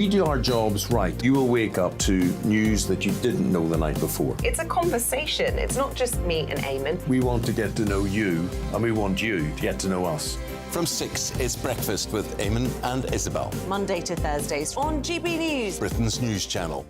We do our jobs right. You will wake up to news that you didn't know the night before. It's a conversation. It's not just me and Eamon. We want to get to know you, and we want you to get to know us. From 6, it's Breakfast with Eamon and Isabel. Monday to Thursdays on GB News. Britain's news channel.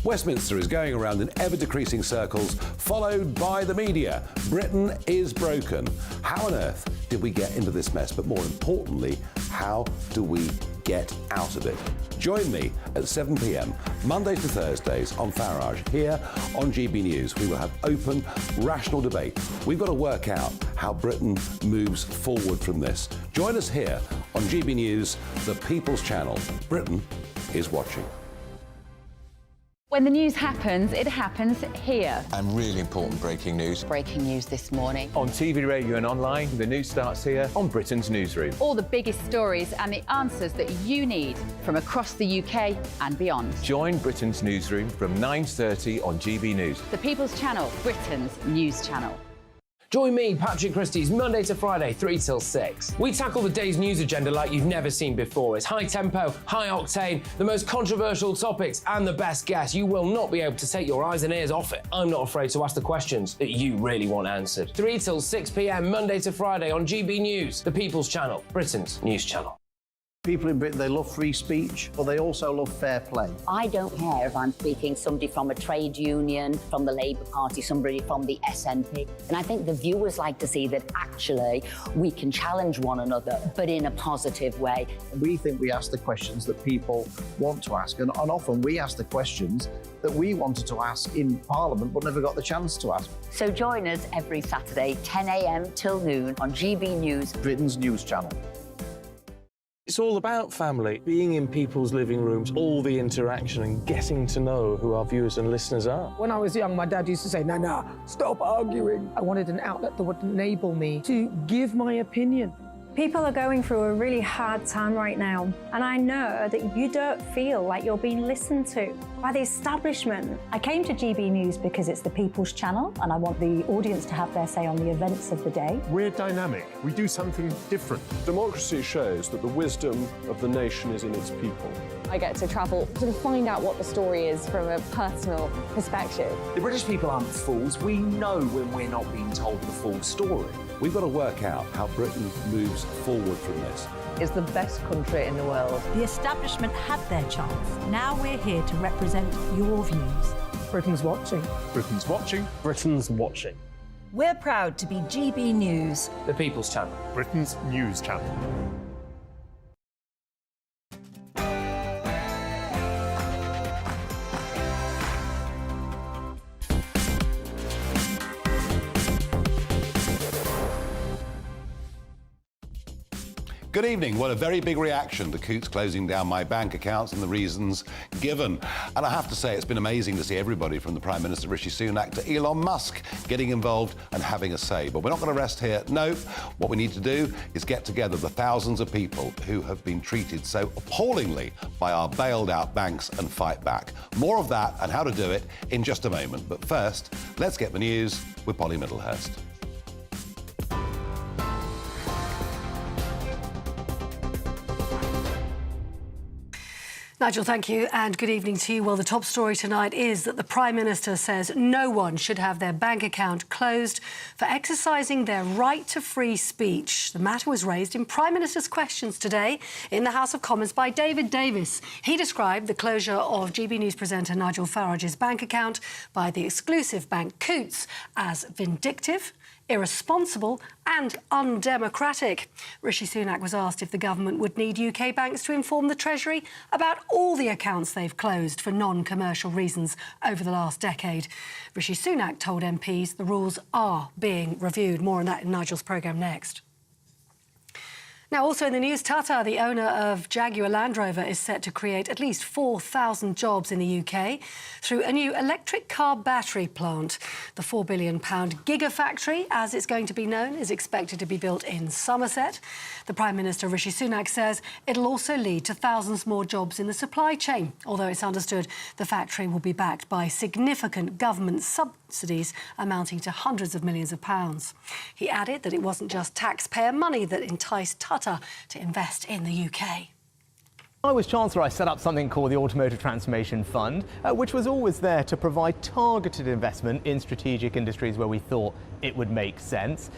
Westminster is going around in ever-decreasing circles, followed by the media. Britain is broken. How on earth did we get into this mess? But more importantly, how do we get out of it? Join me at 7 p.m, Mondays to Thursdays on Farage, here on GB News. We will have open, rational debate. We've got to work out how Britain moves forward from this. Join us here on GB News, the People's Channel. Britain is watching. When the news happens, it happens here. And really important breaking news. Breaking news this morning. On TV, radio and online, the news starts here on Britain's Newsroom. All the biggest stories and the answers that you need from across the UK and beyond. Join Britain's Newsroom from 9:30 on GB News. The People's Channel, Britain's news channel. Join me, Patrick Christie's Monday to Friday, 3 till 6. We tackle the day's news agenda like you've never seen before. It's high tempo, high octane, the most controversial topics and the best guests. You will not be able to take your eyes and ears off it. I'm not afraid to ask the questions that you really want answered. 3 till 6 p.m, Monday to Friday on GB News, the People's Channel, Britain's news channel. People in Britain, they love free speech, but they also love fair play. I don't care if I'm speaking somebody from a trade union, from the Labour Party, somebody from the SNP. And I think the viewers like to see that actually we can challenge one another, but in a positive way. We think we ask the questions that people want to ask, and often we ask the questions that we wanted to ask in Parliament but never got the chance to ask. So join us every Saturday, 10 a.m. till noon on GB News, Britain's news channel. It's all about family, being in people's living rooms, all the interaction and getting to know who our viewers and listeners are. When I was young, my dad used to say, "Nana, stop arguing." I wanted an outlet that would enable me to give my opinion. People are going through a really hard time right now, and I know that you don't feel like you're being listened to by the establishment. I came to GB News because it's the People's Channel, and I want the audience to have their say on the events of the day. We're dynamic. We do something different. Democracy shows that the wisdom of the nation is in its people. I get to travel to find out what the story is from a personal perspective. The British people aren't fools. We know when we're not being told the full story. We've got to work out how Britain moves forward from this. It's the best country in the world. The establishment had their chance. Now we're here to represent your views. Britain's watching. Britain's watching. Britain's watching. We're proud to be GB News, The People's Channel, Britain's news channel. Good evening. Well, a very big reaction to Coutts closing down my bank accounts and the reasons given. And I have to say, it's been amazing to see everybody from the Prime Minister Rishi Sunak to Elon Musk getting involved and having a say. But we're not going to rest here. No, what we need to do is get together the thousands of people who have been treated so appallingly by our bailed out banks and fight back. More of that and how to do it in just a moment. But first, let's get the news with Polly Middlehurst. Nigel, thank you, and good evening to you. Well, the top story tonight is that the Prime Minister says no one should have their bank account closed for exercising their right to free speech. The matter was raised in Prime Minister's questions today in the House of Commons by David Davis. He described the closure of GB News presenter Nigel Farage's bank account by the exclusive bank Coutts as vindictive, irresponsible and undemocratic. Rishi Sunak was asked if the government would need UK banks to inform the Treasury about all the accounts they've closed for non-commercial reasons over the last decade. Rishi Sunak told MPs the rules are being reviewed. More on that in Nigel's programme next. Now, also in the news, Tata, the owner of Jaguar Land Rover, is set to create at least 4,000 jobs in the UK through a new electric car battery plant. The £4 billion gigafactory, as it's going to be known, is expected to be built in Somerset. The Prime Minister, Rishi Sunak, says it'll also lead to thousands more jobs in the supply chain, although it's understood the factory will be backed by significant government subsidies amounting to hundreds of millions of pounds. He added that it wasn't just taxpayer money that enticed Tata to invest in the UK. I was Chancellor, I set up something called the Automotive Transformation Fund, which was always there to provide targeted investment in strategic industries where we thought it would make sense.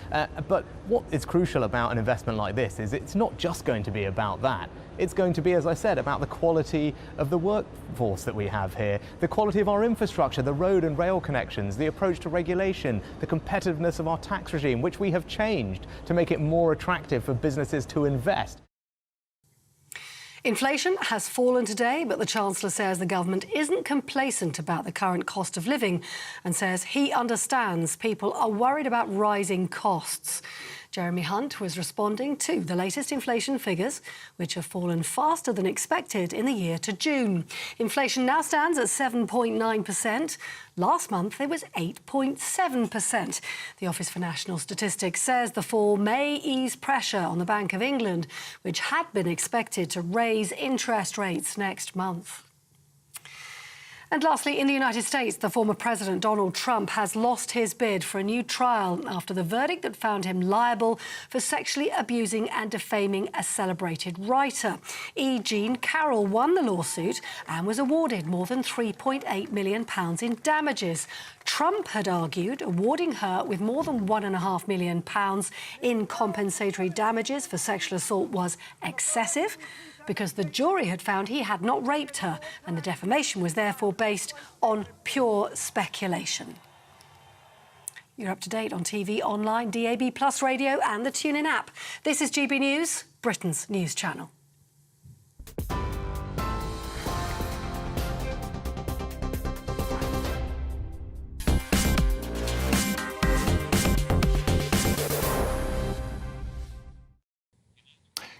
But what is crucial about an investment like this is it's not just going to be about that. It's going to be, as I said, about the quality of the workforce that we have here, the quality of our infrastructure, the road and rail connections, the approach to regulation, the competitiveness of our tax regime, which we have changed to make it more attractive for businesses to invest. Inflation has fallen today, but the Chancellor says the government isn't complacent about the current cost of living and says he understands people are worried about rising costs. Jeremy Hunt was responding to the latest inflation figures, which have fallen faster than expected in the year to June. Inflation now stands at 7.9%. Last month, it was 8.7%. The Office for National Statistics says the fall may ease pressure on the Bank of England, which had been expected to raise interest rates next month. And lastly, in the United States, the former President Donald Trump has lost his bid for a new trial after the verdict that found him liable for sexually abusing and defaming a celebrated writer. E. Jean Carroll won the lawsuit and was awarded more than £3.8 million in damages. Trump had argued awarding her with more than £1.5 million in compensatory damages for sexual assault was excessive, because the jury had found he had not raped her, and the defamation was therefore based on pure speculation. You're up to date on TV, online, DAB+ radio and the TuneIn app. This is GB News, Britain's news channel.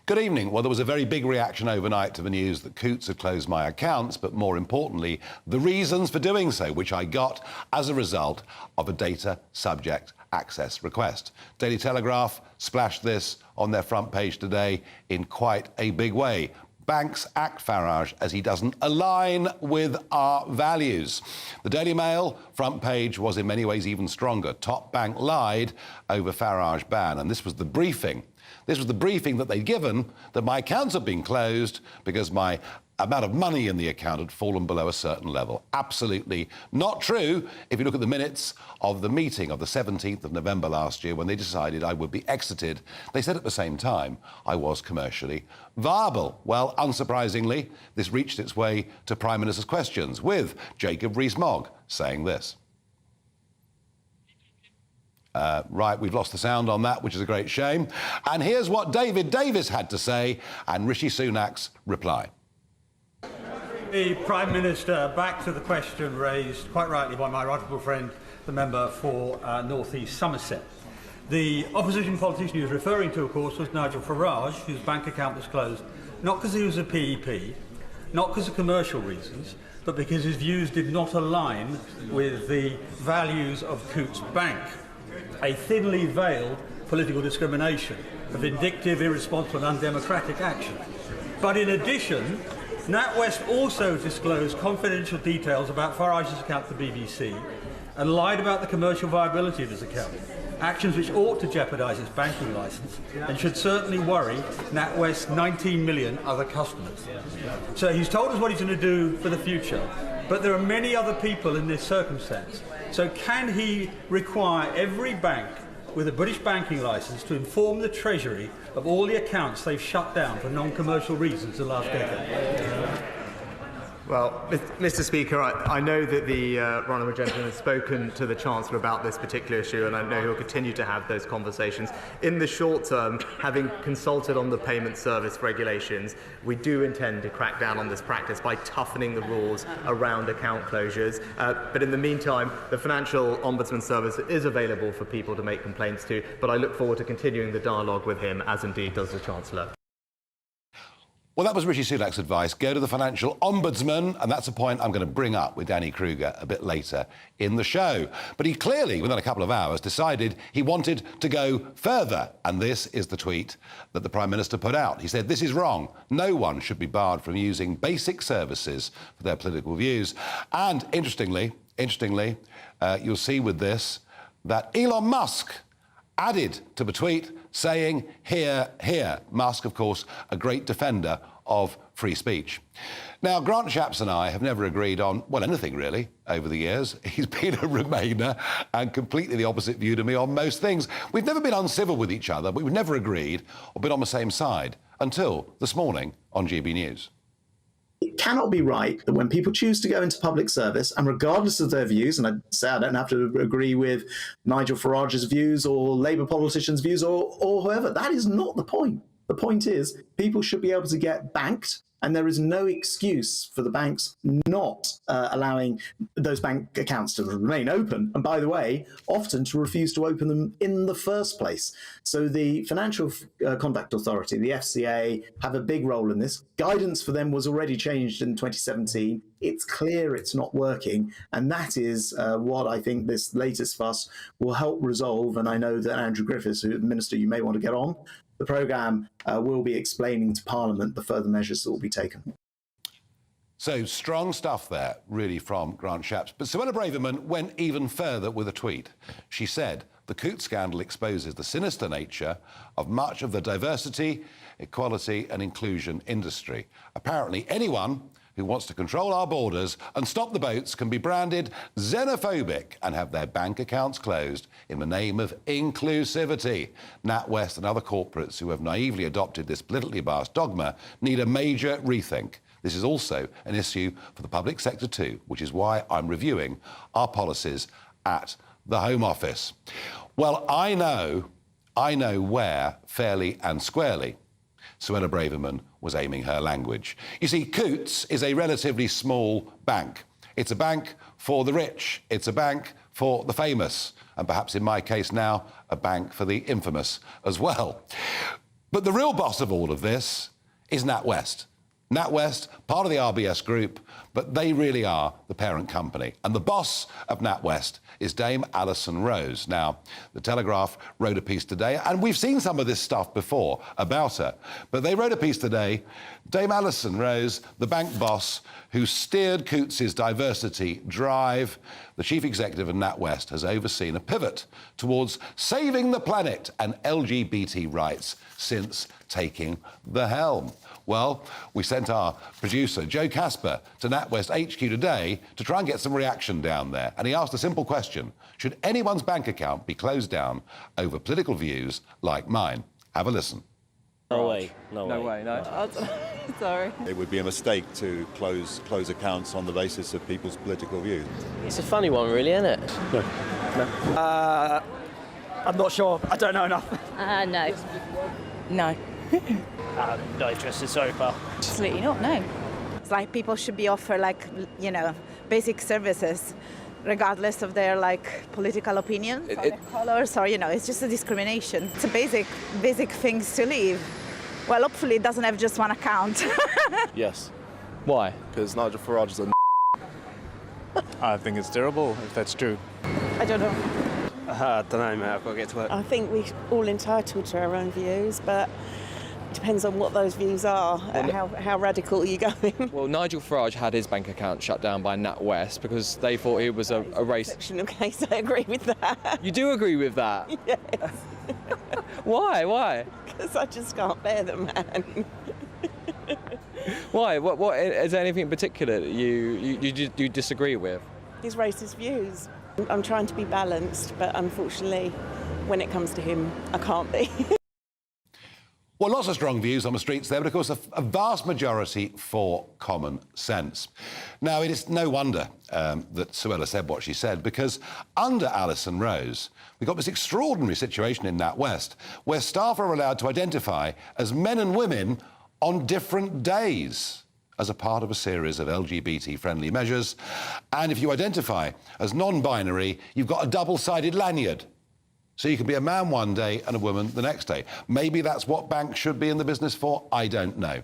Good evening. Well, there was a very big reaction overnight to the news that Coutts had closed my accounts, but more importantly, the reasons for doing so, which I got as a result of a data subject access request. Daily Telegraph splashed this on their front page today in quite a big way. Banks act Farage as he doesn't align with our values. The Daily Mail front page was in many ways even stronger. Top bank lied over Farage ban, and this was the briefing. This was the briefing that they'd given, that my accounts had been closed because my amount of money in the account had fallen below a certain level. Absolutely not true if you look at the minutes of the meeting of the 17th of November last year when they decided I would be exited. They said at the same time I was commercially viable. Well, unsurprisingly, this reached its way to Prime Minister's questions, with Jacob Rees-Mogg saying this. Right, we've lost the sound on that, which is a great shame. And here's what David Davis had to say and Rishi Sunak's reply. The Prime Minister, back to the question raised quite rightly by my right honourable friend, the member for North East Somerset. The opposition politician he was referring to, of course, was Nigel Farage, whose bank account was closed, not because he was a PEP, not because of commercial reasons, but because his views did not align with the values of Coutts Bank. A thinly veiled political discrimination, a vindictive, irresponsible and undemocratic action. But in addition, NatWest also disclosed confidential details about Farage's account to the BBC and lied about the commercial viability of his account, actions which ought to jeopardise its banking licence and should certainly worry NatWest's 19 million other customers. So he's told us what he's going to do for the future, but there are many other people in this circumstance. So can he require every bank with a British banking licence to inform the Treasury of all the accounts they've shut down for non-commercial reasons the last decade? Well, Mr. Speaker, I know that the honourable gentleman has spoken to the Chancellor about this particular issue, and I know he'll continue to have those conversations. In the short term, having consulted on the payment service regulations, we do intend to crack down on this practice by toughening the rules around account closures. But in the meantime, the Financial Ombudsman Service is available for people to make complaints to, but I look forward to continuing the dialogue with him, as indeed does the Chancellor. Well, that was Rishi Sunak's advice. Go to the Financial Ombudsman, and that's a point I'm going to bring up with Danny Krueger a bit later in the show. But he clearly, within a couple of hours, decided he wanted to go further. And this is the tweet that the Prime Minister put out. He said, "This is wrong. No one should be barred from using basic services for their political views." And interestingly, you'll see with this that Elon Musk added to the tweet saying, "Hear, hear." Musk, of course, a great defender of free speech. Now, Grant Shapps and I have never agreed on, well, anything really, over the years. He's been a Remainer and completely the opposite view to me on most things. We've never been uncivil with each other, but we've never agreed or been on the same side until this morning on GB News. It cannot be right that when people choose to go into public service, and regardless of their views, and I'd say I don't have to agree with Nigel Farage's views or Labour politicians' views or whoever, that is not the point. The point is people should be able to get banked, and there is no excuse for the banks not allowing those bank accounts to remain open. And by the way, often to refuse to open them in the first place. So the Financial Conduct Authority, the FCA, have a big role in this. Guidance for them was already changed in 2017. It's clear it's not working. And that is what I think this latest fuss will help resolve. And I know that Andrew Griffiths, who Minister you may want to get on, the programme will be explaining to Parliament the further measures that will be taken. So strong stuff there, really, from Grant Shapps. But Suella Braverman went even further with a tweet. She said, "The Coutts scandal exposes the sinister nature of much of the diversity, equality and inclusion industry. Apparently anyone who wants to control our borders and stop the boats can be branded xenophobic and have their bank accounts closed in the name of inclusivity. NatWest and other corporates who have naively adopted this politically biased dogma need a major rethink. This is also an issue for the public sector too, which is why I'm reviewing our policies at the Home Office." Well, I know where, fairly and squarely, Suella Braverman was aiming her language. You see, Coutts is a relatively small bank. It's a bank for the rich. It's a bank for the famous. And perhaps in my case now, a bank for the infamous as well. But the real boss of all of this is NatWest. NatWest, part of the RBS group, but they really are the parent company. And the boss of NatWest is Dame Alison Rose. Now, The Telegraph wrote a piece today, and we've seen some of this stuff before about her, but they wrote a piece today, Dame Alison Rose, the bank boss who steered Coutts' diversity drive, the chief executive of NatWest, has overseen a pivot towards saving the planet and LGBT rights since taking the helm. Well, we sent our producer, Joe Casper, to NatWest HQ today to try and get some reaction down there. And he asked a simple question: should anyone's bank account be closed down over political views like mine? Have a listen. No way. No way. No. Sorry. It would be a mistake to close accounts on the basis of people's political views. It's a funny one, really, isn't it? No. I'm not sure. I don't know enough. No. No. No interest, sorry, pal. Absolutely not, no. It's like people should be offered, like, you know, basic services, regardless of their, like, political opinions or their colours, or, you know, it's just a discrimination. It's a basic things to live. Well, hopefully it doesn't have just one account. Yes. Why? Because Nigel Farage is a I think it's terrible, if that's true. I don't know. I don't know, mate. I've got to get to work. I think we're all entitled to our own views, but it depends on what those views are, how radical are you going. Well, Nigel Farage had his bank account shut down by NatWest because they thought he was a race... Exceptional case, I agree with that. You do agree with that? Yes. Why? Because I just can't bear the man. Why? What is there anything in particular that you disagree with? His racist views. I'm trying to be balanced, but unfortunately, when it comes to him, I can't be. Well, lots of strong views on the streets there, but of course a vast majority for common sense. Now, it is no wonder that Suella said what she said, because under Alison Rose, we've got this extraordinary situation in NatWest where staff are allowed to identify as men and women on different days as a part of a series of LGBT-friendly measures. And if you identify as non-binary, you've got a double-sided lanyard. So you can be a man one day and a woman the next day. Maybe that's what banks should be in the business for, I don't know.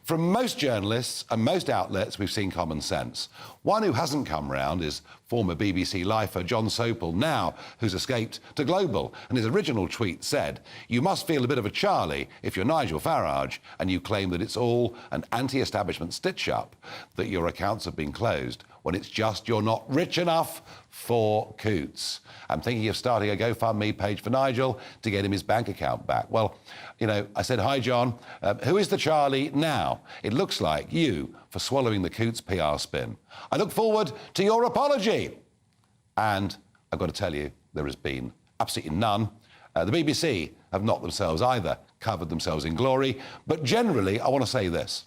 From most journalists and most outlets, we've seen common sense. One who hasn't come round is former BBC lifer John Sopel, now who's escaped to Global. And his original tweet said, "You must feel a bit of a Charlie if you're Nigel Farage and you claim that it's all an anti-establishment stitch-up, that your accounts have been closed, when it's just you're not rich enough for Coutts." I'm thinking of starting a GoFundMe page for Nigel to get him his bank account back. Well, you know, I said, "Hi, John. Who is the Charlie now? It looks like you for swallowing the Coutts PR spin. I look forward to your apology." And I've got to tell you, there has been absolutely none. The BBC have not themselves either covered themselves in glory. But generally, I want to say this.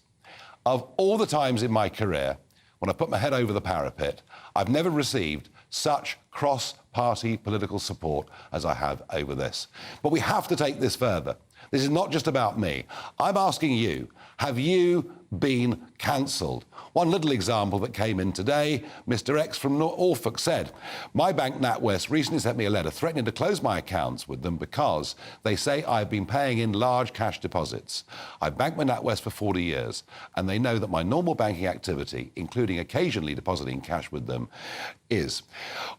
Of all the times in my career when I put my head over the parapet, I've never received such cross-party political support as I have over this. But we have to take this further. This is not just about me. I'm asking you, have you been cancelled? One little example that came in today, Mr. X from Norfolk said, "My bank NatWest recently sent me a letter threatening to close my accounts with them because they say I've been paying in large cash deposits. I've banked with NatWest for 40 years, and they know that my normal banking activity, including occasionally depositing cash with them, is."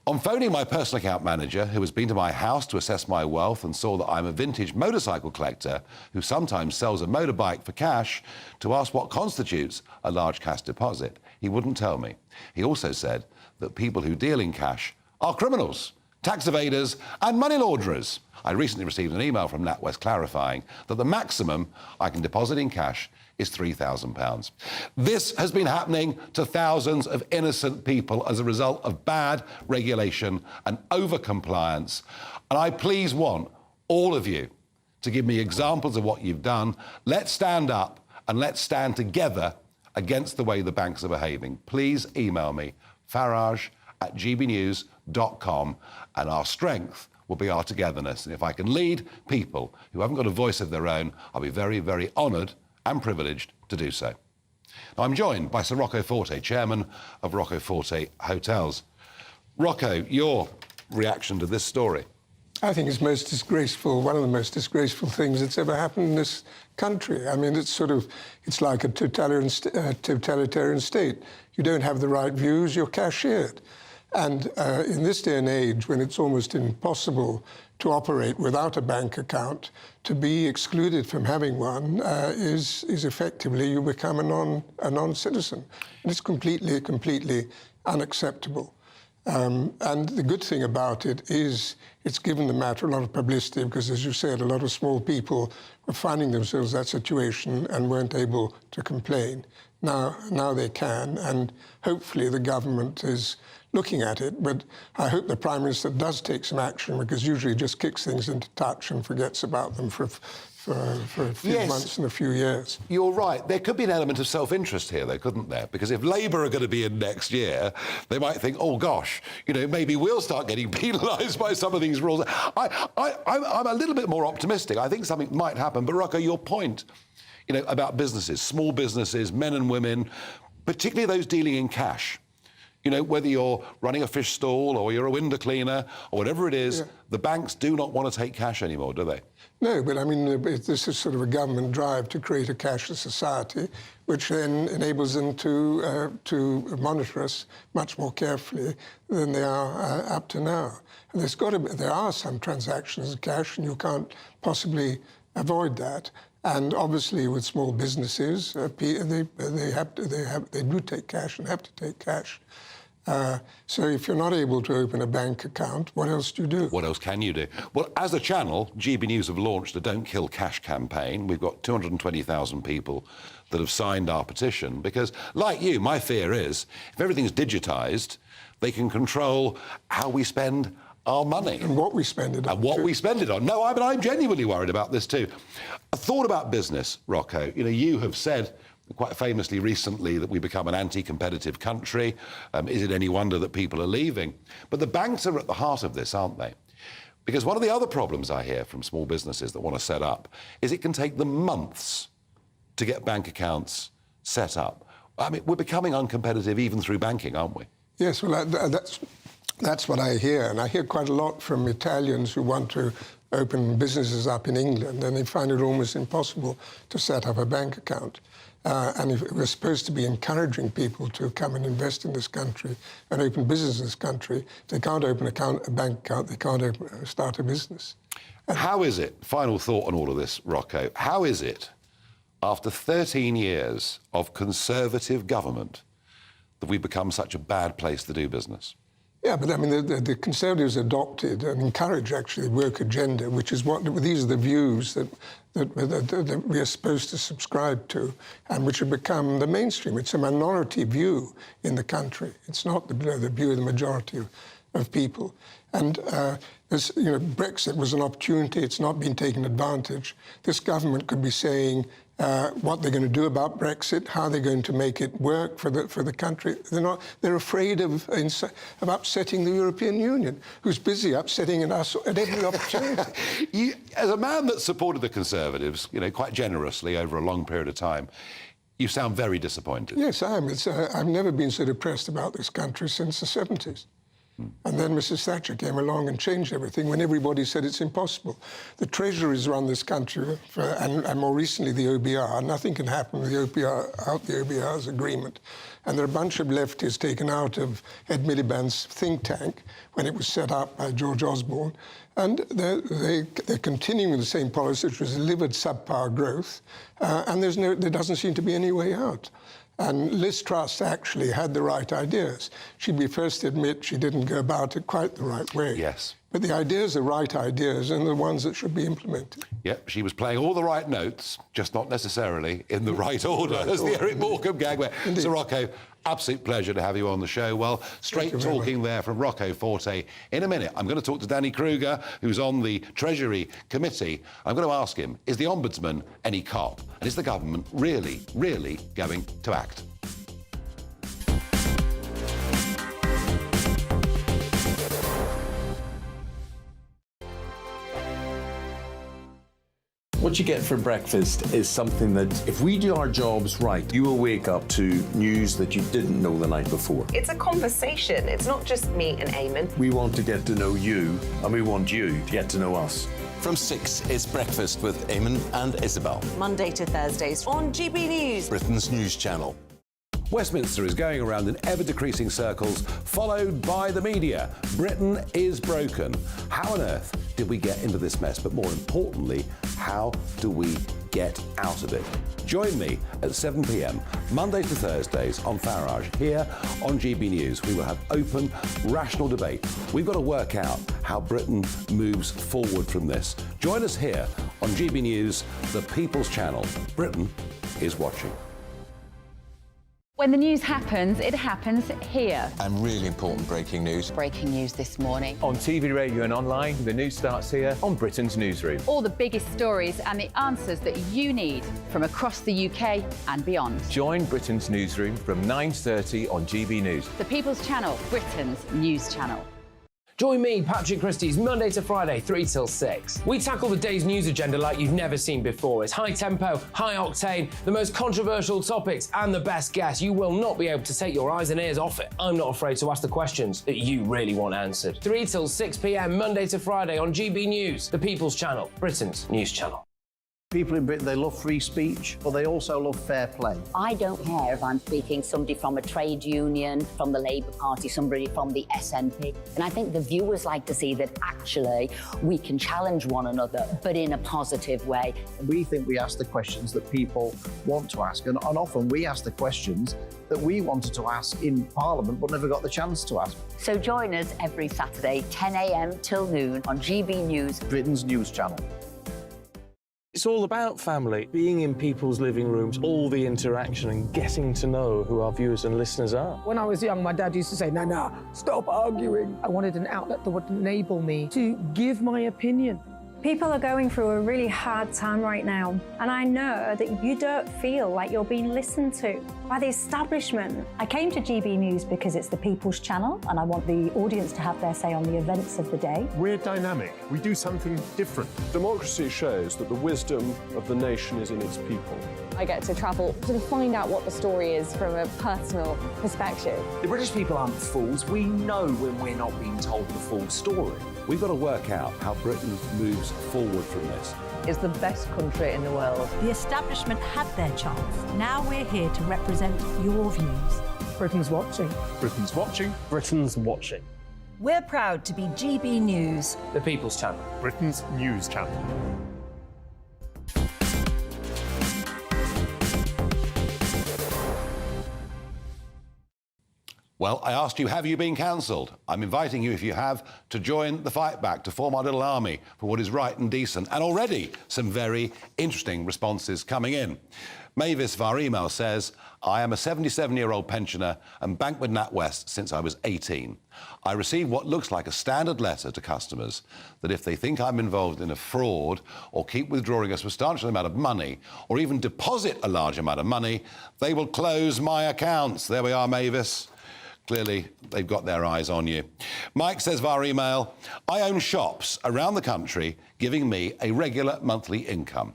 On phoning my personal account manager, who has been to my house to assess my wealth and saw that I'm a vintage motorcycle collector who sometimes sells a motorbike for cash, to ask what constitutes a large cash deposit, he wouldn't tell me. He also said that people who deal in cash are criminals, tax evaders and money launderers. I recently received an email from NatWest clarifying that the maximum I can deposit in cash is £3,000. This has been happening to thousands of innocent people as a result of bad regulation and over-compliance. And I please want all of you to give me examples of what you've done. Let's stand up and let's stand together against the way the banks are behaving. Please email me, farage@gbnews.com, and our strength will be our togetherness. And if I can lead people who haven't got a voice of their own, I'll be very, very honoured and privileged to do so. Now, I'm joined by Sir Rocco Forte, chairman of Rocco Forte Hotels. Rocco, your reaction to this story? I think it's most disgraceful, one of the most disgraceful things that's ever happened in this country. I mean, it's like a totalitarian state. You don't have the right views, you're cashiered. And in this day and age, when it's almost impossible to operate without a bank account, to be excluded from having one is effectively you become a non-citizen. And it's completely unacceptable. And the good thing about it is it's given the matter a lot of publicity because, as you said, a lot of small people were finding themselves in that situation and weren't able to complain. Now they can, and hopefully the government is looking at it. But I hope the Prime Minister does take some action, because usually he just kicks things into touch and forgets about them for a few months and a few years. You're right. There could be an element of self-interest here, though, couldn't there? Because if Labour are going to be in next year, they might think, oh, gosh, you know, maybe we'll start getting penalised by some of these rules. I'm a little bit more optimistic. I think something might happen. But, Rocco, your point, you know, about businesses, small businesses, men and women, particularly those dealing in cash. You know, whether you're running a fish stall or you're a window cleaner or whatever it is, the banks do not want to take cash anymore, do they? No, but I mean, this is sort of a government drive to create a cashless society, which then enables them to monitor us much more carefully than they are up to now. And there are some transactions in cash, and you can't possibly avoid that. And obviously, with small businesses, they do take cash and have to take cash. So if you're not able to open a bank account, what else do you do? What else can you do? Well, as a channel, GB News have launched a Don't Kill Cash campaign. We've got 220,000 people that have signed our petition because, like you, my fear is if everything's digitised, they can control how we spend our money. And what we spend it on. And what we spend it on. No, I'm genuinely worried about this too. A thought about business, Rocco. You know, you have said quite famously recently that we become an anti-competitive country. Is it any wonder that people are leaving? But the banks are at the heart of this, aren't they? Because one of the other problems I hear from small businesses that want to set up is it can take them months to get bank accounts set up. I mean, we're becoming uncompetitive even through banking, aren't we? Yes, well, that's what I hear. And I hear quite a lot from Italians who want to open businesses up in England, and they find it almost impossible to set up a bank account. And if we're supposed to be encouraging people to come and invest in this country and open business in this country, if they can't open a bank account, they can't start a business. How is it, final thought on all of this, Rocco, how is it, after 13 years of Conservative government, that we've become such a bad place to do business? Yeah, but I mean, the Conservatives adopted and encourage actually the work agenda, which is these are the views that we are supposed to subscribe to, and which have become the mainstream. It's a minority view in the country. It's not the view of the majority of people. And Brexit was an opportunity. It's not been taken advantage. This government could be saying what they're going to do about Brexit, how they're going to make it work for the country. They're afraid of upsetting the European Union, who's busy upsetting us at every opportunity. As a man that supported the Conservatives, quite generously over a long period of time, you sound very disappointed. Yes, I am. I've never been so depressed about this country since the 70s. And then Mrs. Thatcher came along and changed everything when everybody said it's impossible. The Treasury's run this country, and more recently the OBR. Nothing can happen with the OBR's agreement. And there are a bunch of lefties taken out of Ed Miliband's think tank when it was set up by George Osborne. And they're continuing the same policy, which was delivered subpar growth. And there doesn't seem to be any way out. And Liz Truss actually had the right ideas. She'd be first to admit she didn't go about it quite the right way. Yes. But the ideas are right ideas and the ones that should be implemented. Yep, she was playing all the right notes, just not necessarily in the right order, as the Eric Morecambe gag went. So, Rocco, absolute pleasure to have you on the show. Well, straight talking there from Rocco Forte. In a minute, I'm going to talk to Danny Krueger, who's on the Treasury Committee. I'm going to ask him, is the Ombudsman any cop? And is the government really, really going to act? What you get for breakfast is something that, if we do our jobs right, you will wake up to news that you didn't know the night before. It's a conversation. It's not just me and Eamon. We want to get to know you, and we want you to get to know us. From 6, it's Breakfast with Eamon and Isabel. Monday to Thursdays on GB News, Britain's news channel. Westminster is going around in ever-decreasing circles, followed by the media. Britain is broken. How on earth did we get into this mess? But more importantly, how do we get out of it? Join me at 7 p.m, Monday to Thursdays on Farage, here on GB News. We will have open, rational debate. We've got to work out how Britain moves forward from this. Join us here on GB News, the People's Channel. Britain is watching. When the news happens, it happens here. And really important breaking news. Breaking news this morning. On TV, radio and online, the news starts here on Britain's Newsroom. All the biggest stories and the answers that you need from across the UK and beyond. Join Britain's Newsroom from 9:30 on GB News. The People's Channel, Britain's news channel. Join me, Patrick Christie's, Monday to Friday, 3 till 6. We tackle the day's news agenda like you've never seen before. It's high tempo, high octane, the most controversial topics and the best guests. You will not be able to take your eyes and ears off it. I'm not afraid to ask the questions that you really want answered. 3 till 6 p.m, Monday to Friday on GB News, the People's Channel, Britain's news channel. People in Britain, they love free speech, but they also love fair play. I don't care if I'm speaking somebody from a trade union, from the Labour Party, somebody from the SNP. And I think the viewers like to see that actually we can challenge one another, but in a positive way. We think we ask the questions that people want to ask, and often we ask the questions that we wanted to ask in Parliament but never got the chance to ask. So join us every Saturday, 10 a.m. till noon on GB News, Britain's news channel. It's all about family, being in people's living rooms, all the interaction and getting to know who our viewers and listeners are. When I was young, my dad used to say, no, stop arguing. I wanted an outlet that would enable me to give my opinion. People are going through a really hard time right now, and I know that you don't feel like you're being listened to by the establishment. I came to GB News because it's the People's Channel, and I want the audience to have their say on the events of the day. We're dynamic. We do something different. Democracy shows that the wisdom of the nation is in its people. I get to travel to find out what the story is from a personal perspective. The British people aren't fools. We know when we're not being told the full story. We've got to work out how Britain moves forward from this. is the best country in the world. The establishment had their chance. Now we're here to represent your views. Britain's watching. Britain's watching. Britain's watching. We're proud to be GB News, The People's Channel. Britain's news channel. Well, I asked you, have you been cancelled? I'm inviting you, if you have, to join the fight back, to form our little army for what is right and decent. And already some very interesting responses coming in. Mavis via email says, I am a 77-year-old pensioner and banked with NatWest since I was 18. I receive what looks like a standard letter to customers that if they think I'm involved in a fraud or keep withdrawing a substantial amount of money or even deposit a large amount of money, they will close my accounts. There we are, Mavis. Clearly, they've got their eyes on you. Mike says via email, I own shops around the country giving me a regular monthly income.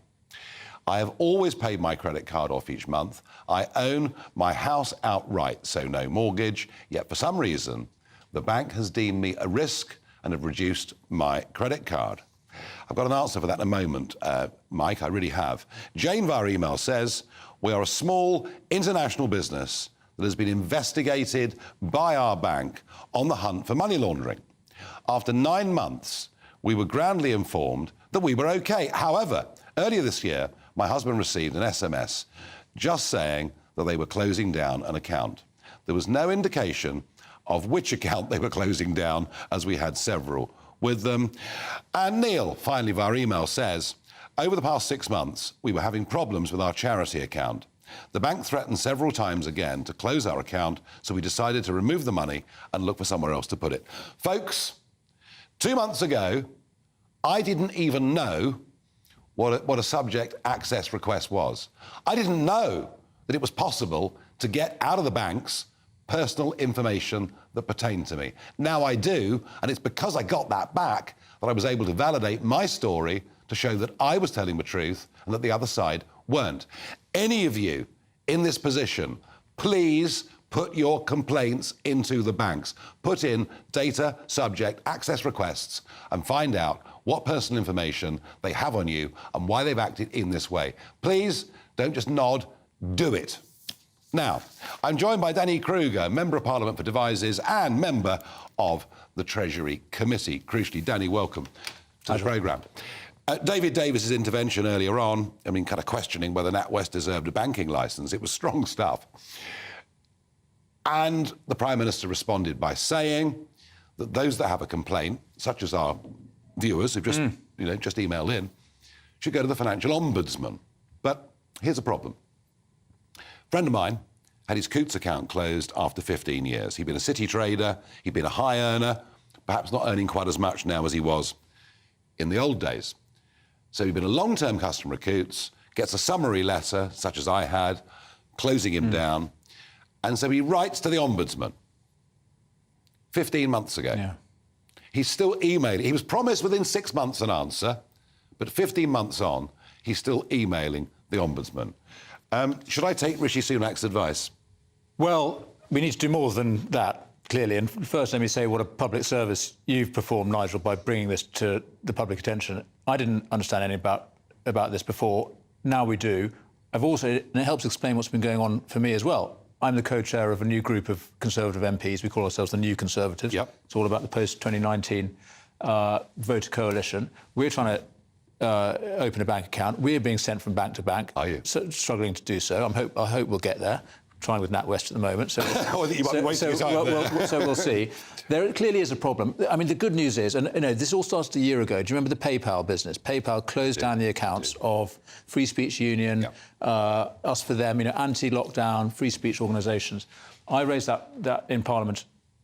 I have always paid my credit card off each month. I own my house outright, so no mortgage, yet for some reason, the bank has deemed me a risk and have reduced my credit card. I've got an answer for that in a moment, Mike, I really have. Jane via email says, we are a small international business that has been investigated by our bank on the hunt for money laundering. After 9 months, we were grandly informed that we were okay. However, earlier this year, my husband received an SMS just saying that they were closing down an account. There was no indication of which account they were closing down, as we had several with them. And Neil, finally via email, says, over the past 6 months, we were having problems with our charity account. The bank threatened several times again to close our account, so we decided to remove the money and look for somewhere else to put it. Folks, 2 months ago, I didn't even know what a subject access request was. I didn't know that it was possible to get out of the banks personal information that pertained to me. Now I do, and it's because I got that back that I was able to validate my story to show that I was telling the truth and that the other side weren't. Any of you in this position, please put your complaints into the banks. Put in data subject access requests and find out what personal information they have on you and why they've acted in this way. Please don't just nod, do it. Now, I'm joined by Danny Krueger, Member of Parliament for Devizes and member of the Treasury Committee. Crucially, Danny, welcome to the programme. David Davis's intervention earlier on, I mean, kind of questioning whether NatWest deserved a banking licence. It was strong stuff. And the Prime Minister responded by saying that those that have a complaint, such as our viewers who've just, just emailed in, should go to the Financial Ombudsman. But here's a problem. A friend of mine had his Coutts account closed after 15 years. He'd been a city trader, he'd been a high earner, perhaps not earning quite as much now as he was in the old days. So he'd been a long-term customer of Coutts, gets a summary letter, such as I had, closing him down, and so he writes to the Ombudsman 15 months ago. Yeah. He's still emailing. He was promised within 6 months an answer, but 15 months on, he's still emailing the Ombudsman. Should I take Rishi Sunak's advice? Well, we need to do more than that, clearly. And first, let me say what a public service you've performed, Nigel, by bringing this to the public attention. I didn't understand anything about this before. Now we do. And it helps explain what's been going on for me as well. I'm the co-chair of a new group of Conservative MPs. We call ourselves the New Conservatives. Yep. It's all about the post-2019 voter coalition. We're trying to open a bank account. We're being sent from bank to bank. Are you? So, struggling to do so. I hope we'll get there. Trying with NatWest at the moment. So we'll see. There clearly is a problem. I mean, the good news is, and this all started a year ago. Do you remember the PayPal business? PayPal closed down the accounts of Free Speech Union, Us for Them, anti-lockdown, free speech organisations. I raised that in Parliament.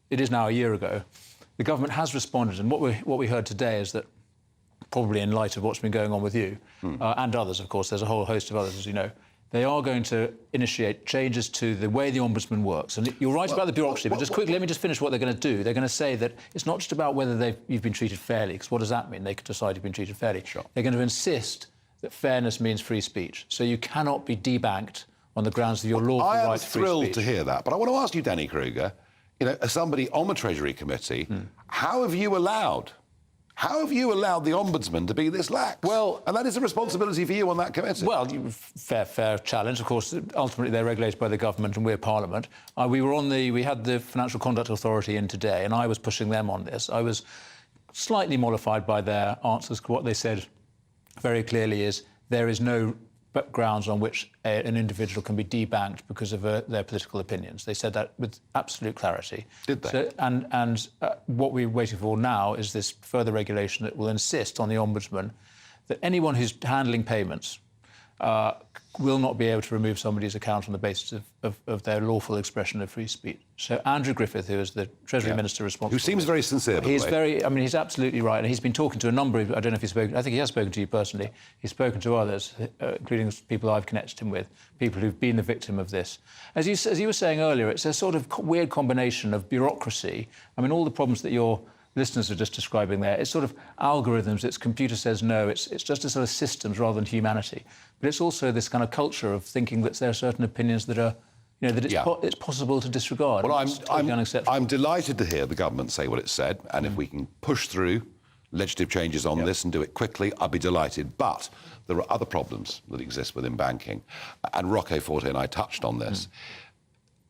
It is now a year ago. The government has responded, and what we heard today is that, probably in light of what's been going on with you and others, of course, there's a whole host of others, as you know. They are going to initiate changes to the way the Ombudsman works. And you're right about the bureaucracy, but just quickly, let me just finish what they're going to do. They're going to say that it's not just about whether you've been treated fairly, because what does that mean? They could decide you've been treated fairly. Sure. They're going to insist that fairness means free speech. So you cannot be debanked on the grounds of your lawful right to free speech. I am thrilled to hear that. But I want to ask you, Danny Krueger, as somebody on the Treasury Committee, how have you allowed How have you allowed the Ombudsman to be this lax? Well, and that is a responsibility for you on that committee. Well, fair challenge. Of course, ultimately they're regulated by the government and we're Parliament. We had the Financial Conduct Authority in today, and I was pushing them on this. I was slightly mollified by their answers. What they said very clearly is there is no grounds on which an individual can be debanked because of their political opinions. They said that with absolute clarity. Did they? So, what we're waiting for now is this further regulation that will insist on the Ombudsman that anyone who's handling payments will not be able to remove somebody's account on the basis of their lawful expression of free speech. So Andrew Griffith, who is the Treasury Minister responsible... Who seems very sincere, by the way. He's absolutely right, and he's been talking to a number of... I don't know if he's spoken... I think he has spoken to you personally. He's spoken to others, including people I've connected him with, people who've been the victim of this. As you were saying earlier, it's a sort of weird combination of bureaucracy. I mean, all the problems that your listeners are just describing there, it's sort of algorithms, it's computer says no, it's just a sort of systems rather than humanity. But it's also this kind of culture of thinking that there are certain opinions that are, that it's possible to disregard. Well, unacceptable. I'm delighted to hear the government say what it said, and if we can push through legislative changes on this and do it quickly, I'll be delighted. But there are other problems that exist within banking, and Rocco Forte and I touched on this.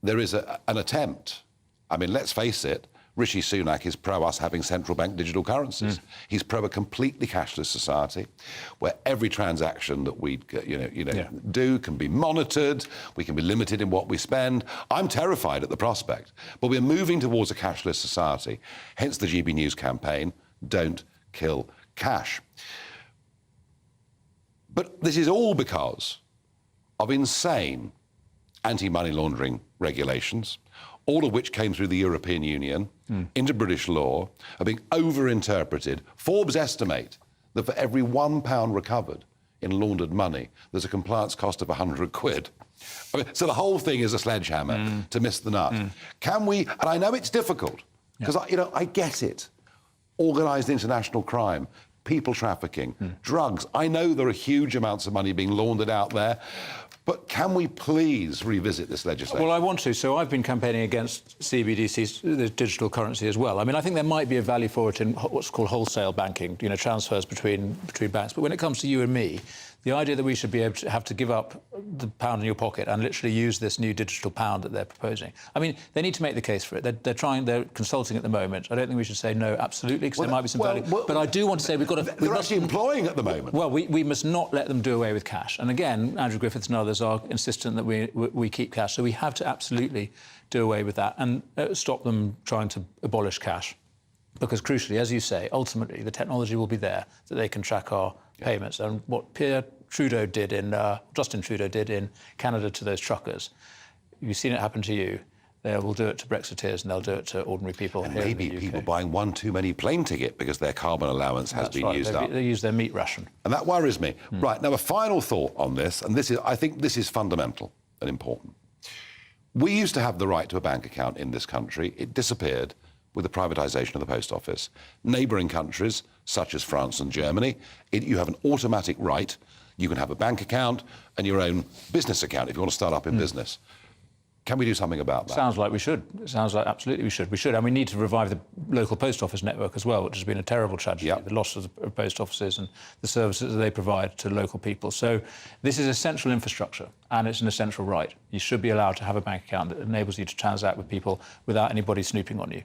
There is an attempt. I mean, let's face it, Rishi Sunak is pro us having central bank digital currencies. He's pro a completely cashless society where every transaction that we do can be monitored, we can be limited in what we spend. I'm terrified at the prospect, but we're moving towards a cashless society, hence the GB News campaign, Don't Kill Cash. But this is all because of insane anti-money laundering regulations, all of which came through the European Union into British law, are being over-interpreted. Forbes estimate that for every £1 recovered in laundered money, there's a compliance cost of 100 quid. I mean, so the whole thing is a sledgehammer to miss the nut. Can we, and I know it's difficult, because I get it, organised international crime, people trafficking, drugs. I know there are huge amounts of money being laundered out there, but can we please revisit this legislation? Well, I want to. So I've been campaigning against CBDCs, the digital currency as well. I mean, I think there might be a value for it in what's called wholesale banking, transfers between banks. But when it comes to you and me, the idea that we should be able to have to give up the pound in your pocket and literally use this new digital pound that they're proposing. I mean, they need to make the case for it. They're consulting at the moment. I don't think we should say no, absolutely, because there might be some value. But I do want to say we've got to... They're actually employing at the moment. Well, we must not let them do away with cash. And again, Andrew Griffiths and others are insistent that we keep cash. So we have to absolutely do away with that and stop them trying to abolish cash. Because crucially, as you say, ultimately the technology will be there that they can track our payments. And what Justin Trudeau did in Canada to those truckers, you've seen it happen to you. They will do it to Brexiteers and they'll do it to ordinary people. And here maybe in the UK. people buying one too many plane ticket because their carbon allowance has been used up. They use their meat ration. And that worries me. Right, now a final thought on this, and I think this is fundamental and important. We used to have the right to a bank account in this country. It disappeared with the privatisation of the post office. Neighbouring countries, such as France and Germany, you have an automatic right. You can have a bank account and your own business account if you want to start up in business. Can we do something about that? Sounds like we should. It sounds like absolutely we should. We should. And we need to revive the local post office network as well, which has been a terrible tragedy, the loss of the post offices and the services that they provide to local people. So this is essential infrastructure and it's an essential right. You should be allowed to have a bank account that enables you to transact with people without anybody snooping on you.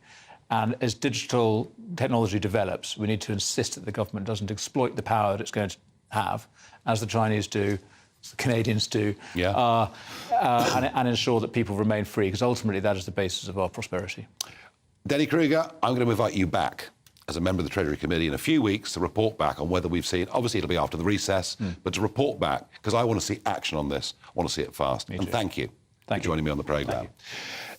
And as digital technology develops, we need to insist that the government doesn't exploit the power that it's going to have, as the Chinese do, as the Canadians do, and ensure that people remain free, because ultimately that is the basis of our prosperity. Danny Krueger, I'm going to invite you back as a member of the Treasury Committee in a few weeks to report back on whether we've seen, obviously it'll be after the recess, but to report back, because I want to see action on this. I want to see it fast. And thank you for joining me on the programme.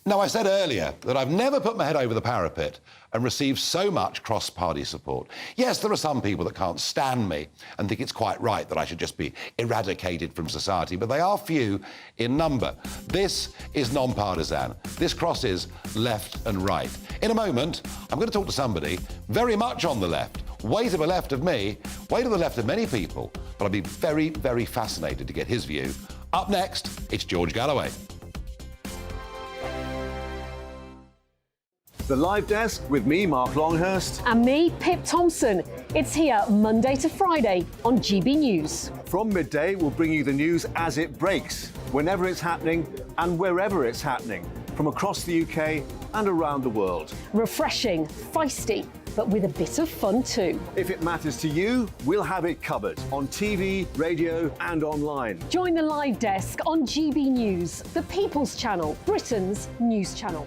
Now, I said earlier that I've never put my head over the parapet and received so much cross-party support. Yes, there are some people that can't stand me and think it's quite right that I should just be eradicated from society, but they are few in number. This is non-partisan. This crosses left and right. In a moment, I'm going to talk to somebody very much on the left, way to the left of me, way to the left of many people, but I'd be very, very fascinated to get his view. Up next, it's George Galloway. The Live Desk with me, Mark Longhurst. And me, Pip Thompson. It's here Monday to Friday on GB News. From midday, we'll bring you the news as it breaks, whenever it's happening and wherever it's happening, from across the UK and around the world. Refreshing, feisty, but with a bit of fun too. If it matters to you, we'll have it covered on TV, radio and online. Join the Live Desk on GB News, the People's Channel, Britain's news channel.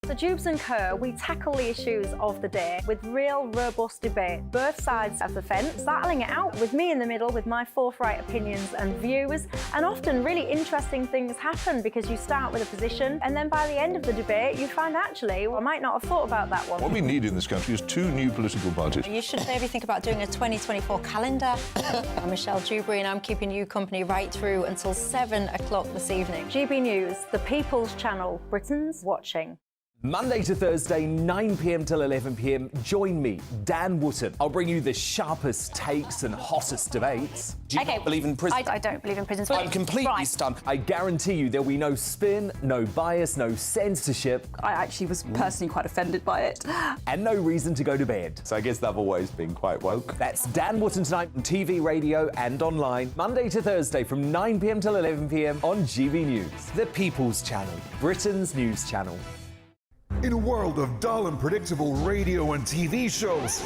So Jubes & Co, we tackle the issues of the day with real robust debate, both sides of the fence, battling it out with me in the middle with my forthright opinions and views. And often really interesting things happen because you start with a position and then by the end of the debate you find actually, well, I might not have thought about that one. What we need in this country is 2 new political parties. You should maybe think about doing a 2024 calendar. I'm Michelle Dewberry and I'm keeping you company right through until 7 o'clock this evening. GB News, the People's Channel, Britain's watching. Monday to Thursday, 9 p.m. till 11 p.m. Join me, Dan Wootton. I'll bring you the sharpest takes and hottest debates. Do you not believe in prisons? I don't believe in prisons. I'm completely stunned. I guarantee you there'll be no spin, no bias, no censorship. I actually was personally quite offended by it. And no reason to go to bed. So I guess they've always been quite woke. That's Dan Wootton tonight on TV, radio and online. Monday to Thursday from 9 p.m. till 11 p.m. on GB News. The People's Channel, Britain's news channel. In a world of dull and predictable radio and TV shows.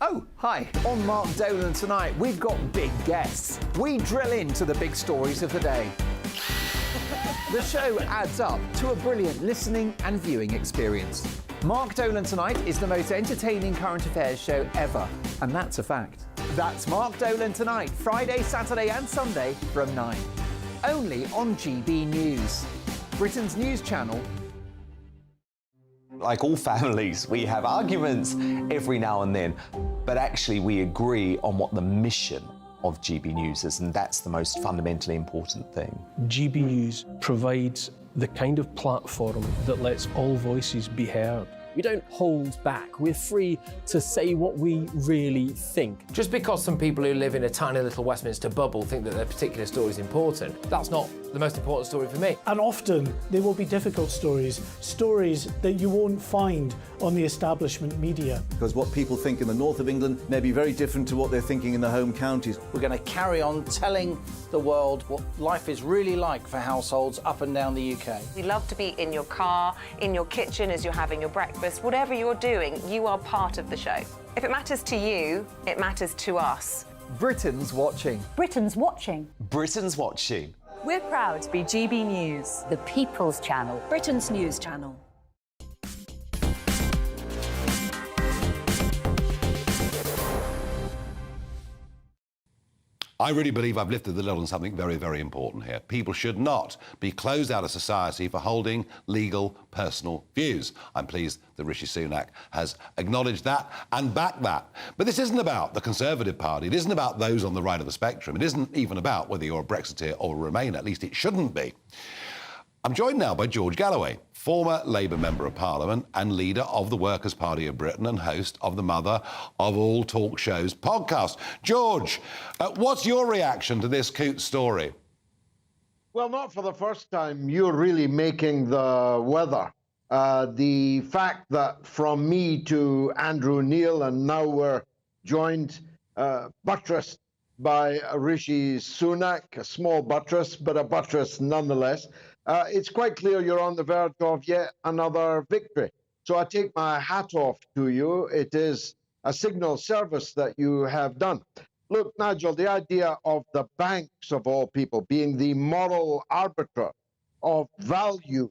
Oh, hi. On Mark Dolan tonight, we've got big guests. We drill into the big stories of the day. The show adds up to a brilliant listening and viewing experience. Mark Dolan Tonight is the most entertaining current affairs show ever, and that's a fact. That's Mark Dolan Tonight, Friday, Saturday and Sunday from 9. Only on GB News, Britain's news channel. Like all families, we have arguments every now and then, but actually we agree on what the mission of GB News is, and that's the most fundamentally important thing. GB News provides the kind of platform that lets all voices be heard. We don't hold back. We're free to say what we really think. Just because some people who live in a tiny little Westminster bubble think that their particular story is important, that's not the most important story for me. And often there will be difficult stories, stories that you won't find on the establishment media. Because what people think in the north of England may be very different to what they're thinking in their home counties. We're going to carry on telling the world what life is really like for households up and down the UK. We love to be in your car, in your kitchen as you're having your breakfast. Whatever you're doing, you are part of the show. If it matters to you, it matters to us. Britain's watching. Britain's watching. Britain's watching. We're proud to be GB News, The People's Channel, Britain's news channel. I really believe I've lifted the lid on something very, very important here. People should not be closed out of society for holding legal, personal views. I'm pleased that Rishi Sunak has acknowledged that and backed that. But this isn't about the Conservative Party. It isn't about those on the right of the spectrum. It isn't even about whether you're a Brexiteer or a Remainer. At least it shouldn't be. I'm joined now by George Galloway, former Labour Member of Parliament and leader of the Workers' Party of Britain and host of the Mother of All Talk Shows podcast. George, what's your reaction to this Coutts story? Well, not for the first time. You're really making the weather. The fact that from me to Andrew Neil, and now we're joined, buttressed by Rishi Sunak, a small buttress, but a buttress nonetheless. It's quite clear you're on the verge of yet another victory. So I take my hat off to you. It is a signal service that you have done. Look, Nigel, the idea of the banks, of all people, being the moral arbiter of value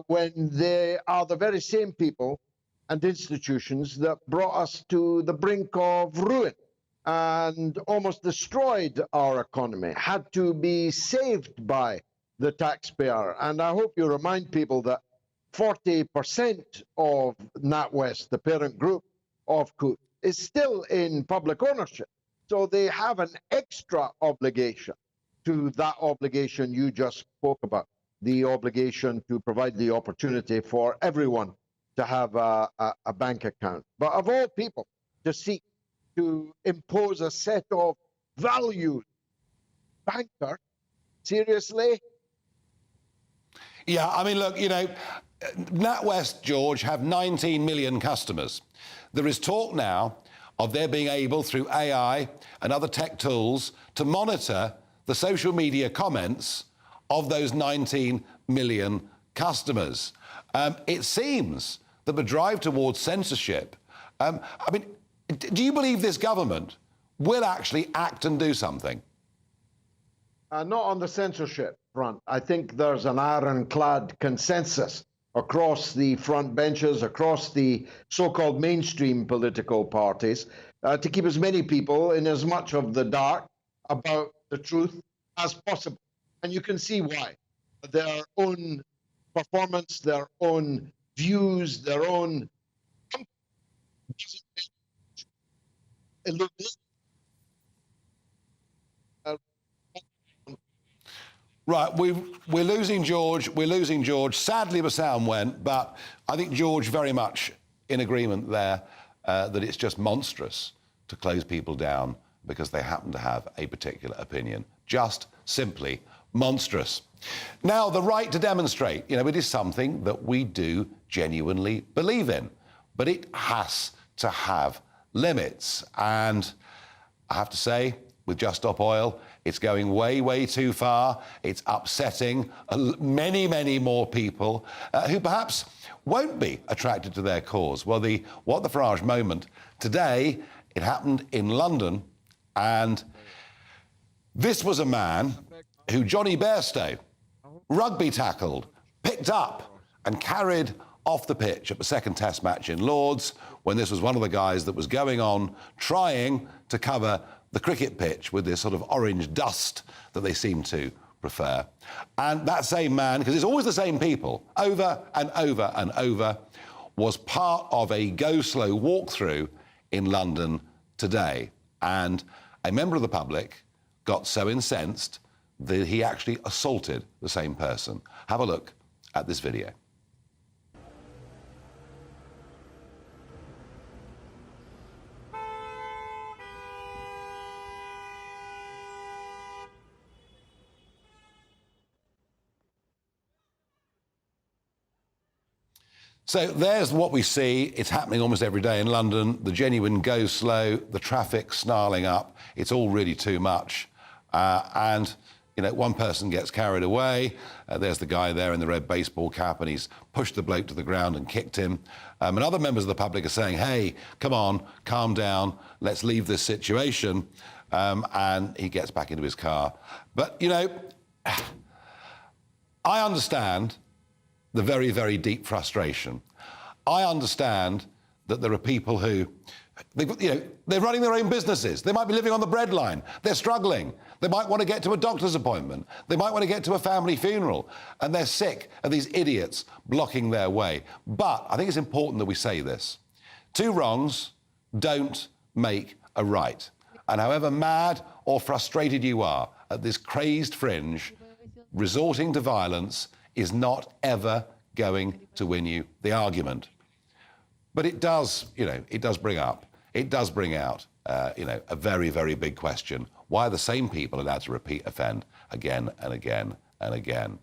when they are the very same people and institutions that brought us to the brink of ruin and almost destroyed our economy, had to be saved by the taxpayer. And I hope you remind people that 40% of NatWest, the parent group of Coutts, is still in public ownership. So they have an extra obligation to that obligation you just spoke about, the obligation to provide the opportunity for everyone to have a bank account. But of all people, to seek to impose a set of values, banker, seriously? Yeah, I mean, look, you know, NatWest, George, have 19 million customers. There is talk now of their being able, through AI and other tech tools, to monitor the social media comments of those 19 million customers. It seems that the drive towards censorship, do you believe this government will actually act and do something? Not on the censorship front. I think there's an ironclad consensus across the front benches, across the so-called mainstream political parties, to keep as many people in as much of the dark about the truth as possible. And you can see why. Their own performance, their own views, their own... Right, we're losing George. We're losing George. Sadly, the sound went, but I think George very much in agreement there that it's just monstrous to close people down because they happen to have a particular opinion. Just simply monstrous. Now, the right to demonstrate, it is something that we do genuinely believe in, but it has to have limits. And I have to say, with Just Stop Oil, it's going way, way too far. It's upsetting many, many more people who perhaps won't be attracted to their cause. Well, the What the Farage moment today, it happened in London, and this was a man who Johnny Bairstow rugby tackled, picked up and carried off the pitch at the second Test match in Lords, when this was one of the guys that was going on trying to cover the cricket pitch with this sort of orange dust that they seem to prefer. And that same man, because it's always the same people, over and over and over, was part of a go-slow walkthrough in London today. And a member of the public got so incensed that he actually assaulted the same person. Have a look at this video. So there's what we see. It's happening almost every day in London. The genuine go slow, the traffic snarling up. It's all really too much. And one person gets carried away. There's the guy there in the red baseball cap, and he's pushed the bloke to the ground and kicked him. And other members of the public are saying, hey, come on, calm down, let's leave this situation. And he gets back into his car. But, I understand the very, very deep frustration. I understand that there are people who, they're running their own businesses. They might be living on the breadline. They're struggling. They might want to get to a doctor's appointment. They might want to get to a family funeral. And they're sick of these idiots blocking their way. But I think it's important that we say this. Two wrongs don't make a right. And however mad or frustrated you are at this crazed fringe, resorting to violence is not ever going to win you the argument. But it does, it does bring out a very, very big question. Why are the same people allowed to repeat offend again and again and again?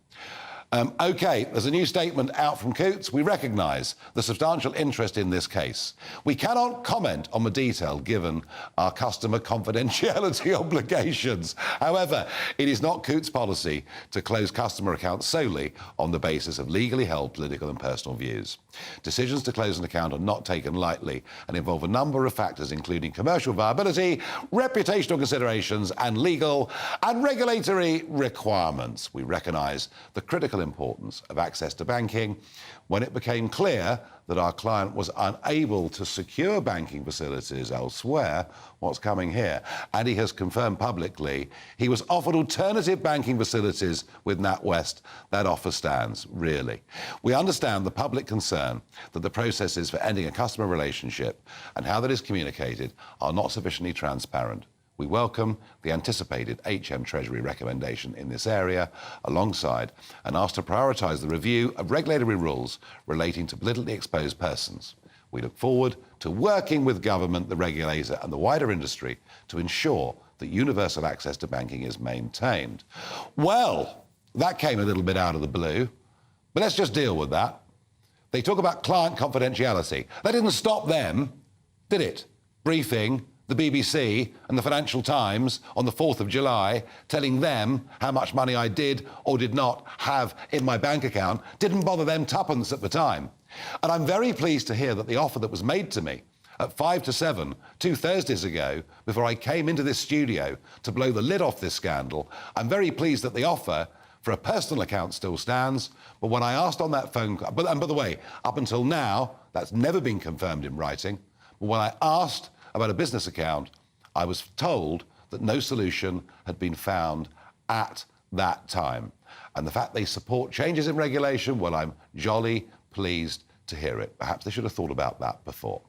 OK, there's a new statement out from Coutts. We recognise the substantial interest in this case. We cannot comment on the detail given our customer confidentiality obligations. However, it is not Coutts' policy to close customer accounts solely on the basis of legally held political and personal views. Decisions to close an account are not taken lightly and involve a number of factors, including commercial viability, reputational considerations, and legal and regulatory requirements. We recognise the critical importance of access to banking. When it became clear that our client was unable to secure banking facilities elsewhere, what's coming here, and he has confirmed publicly he was offered alternative banking facilities with NatWest, that offer stands, really. We understand the public concern that the processes for ending a customer relationship and how that is communicated are not sufficiently transparent. We welcome the anticipated HM Treasury recommendation in this area, alongside and ask to prioritise the review of regulatory rules relating to politically exposed persons. We look forward to working with government, the regulator and the wider industry to ensure that universal access to banking is maintained. Well, that came a little bit out of the blue, but let's just deal with that. They talk about client confidentiality. That didn't stop them, did it? Briefing the BBC and the Financial Times on the 4th of July, telling them how much money I did or did not have in my bank account, didn't bother them tuppence at the time. And I'm very pleased to hear that the offer that was made to me at 5 to 7, 2 Thursdays ago, before I came into this studio to blow the lid off this scandal, I'm very pleased that the offer for a personal account still stands. But when I asked on that phone call, and by the way, up until now, that's never been confirmed in writing. But when I asked about a business account, I was told that no solution had been found at that time. And the fact they support changes in regulation, well, I'm jolly pleased to hear it. Perhaps they should have thought about that before.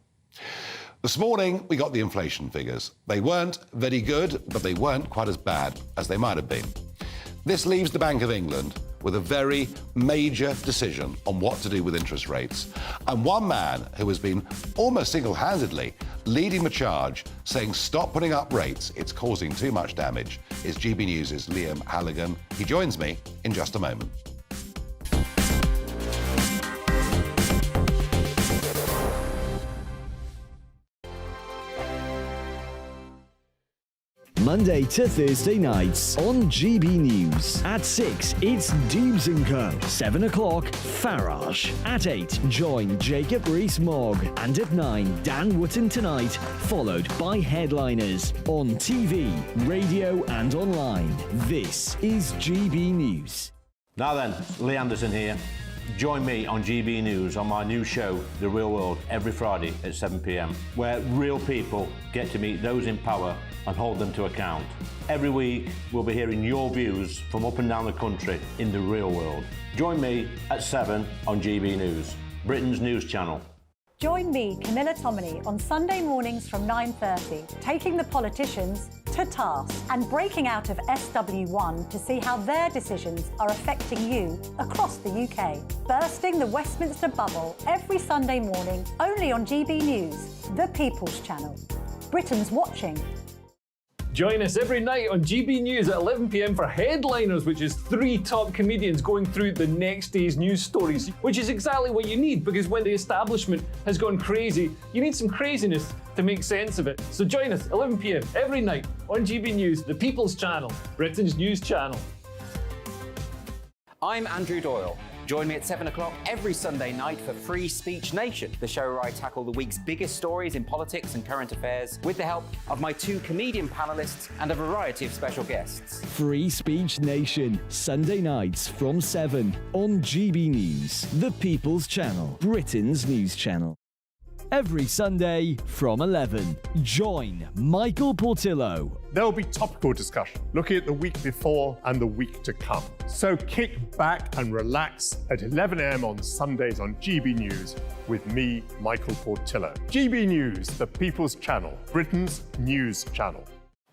This morning, we got the inflation figures. They weren't very good, but they weren't quite as bad as they might have been. This leaves the Bank of England with a very major decision on what to do with interest rates. And one man who has been almost single-handedly leading the charge, saying stop putting up rates, it's causing too much damage, is GB News' Liam Halligan. He joins me in just a moment. Monday to Thursday nights on GB News. At 6, it's Dubes & Co. 7 o'clock, Farage. At 8, join Jacob Rees-Mogg. And at 9, Dan Wootton Tonight, followed by headliners. On TV, radio and online. This is GB News. Now then, Lee Anderson here. Join me on GB News on my new show, The Real World, every Friday at 7 p.m, where real people get to meet those in power and hold them to account. Every week, we'll be hearing your views from up and down the country in the real world. Join me at 7 on GB News, Britain's news channel. Join me, Camilla Tominey, on Sunday mornings from 9:30, taking the politicians to task and breaking out of SW1 to see how their decisions are affecting you across the UK. Bursting the Westminster bubble every Sunday morning, only on GB News, the People's Channel. Britain's watching. Join us every night on GB News at 11 p.m. for Headliners, which is 3 top comedians going through the next day's news stories, which is exactly what you need, because when the establishment has gone crazy, you need some craziness to make sense of it. So join us 11 p.m. every night on GB News, the People's Channel, Britain's news channel. I'm Andrew Doyle. Join me at 7 o'clock every Sunday night for Free Speech Nation, the show where I tackle the week's biggest stories in politics and current affairs with the help of my 2 comedian panellists and a variety of special guests. Free Speech Nation, Sunday nights from 7 on GB News, the People's Channel, Britain's news channel. Every Sunday from 11, join Michael Portillo. There will be topical discussion, looking at the week before and the week to come. So kick back and relax at 11 a.m. on Sundays on GB News with me, Michael Portillo. GB News, the People's Channel, Britain's news channel.